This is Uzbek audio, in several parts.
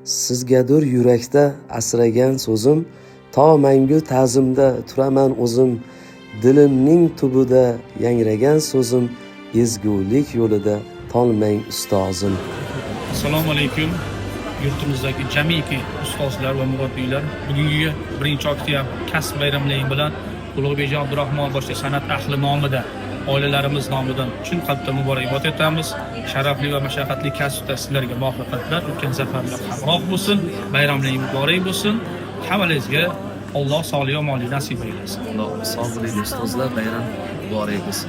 Sizgadir yurakda asragan so'zim, to mangu ta'zimda turaman o'zim. Dilimning tubida yangragan so'zim, ezgulik yo'lida tolmang ustozim. Assalomu alaykum. Yurtimizdagi jamiki ustozlar va murabbiylar, bugungi 1-oktyabr kasb bayramlaring bilan Ulug'bek Abdurahmon boshli san'at ahli nomidan, oilalarimiz nomidan chin qalbdan muborakbod etamiz. Sharafli va mashaqqatli kasbda sizlarga muvaffaqiyatlar, ulkan zafarlar hamroh bo'lsin. Bayramlaring muborak bo'lsin. Hammangizga Alloh sog'lik va omonlik nasib aylasin. Alloh sog'lik ustozlar bayram muborak bo'lsin.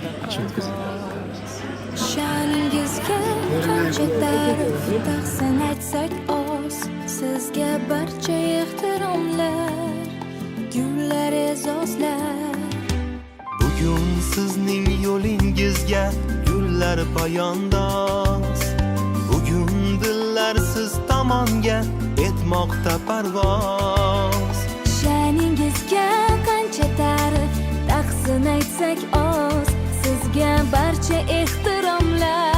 Sha'ningizga qancha ta'rif taqsin aytsak oz, sizga barcha ehtiromlar, gullar e'zozlar. Bugun sizning yo'lingizga gullar poyandoz. Bugun dillar siz tomonga etmoqda parvoz. Sha'ningizga qancha ta'rif taqsin aytsak oz, sizga barcha ehtiromlar,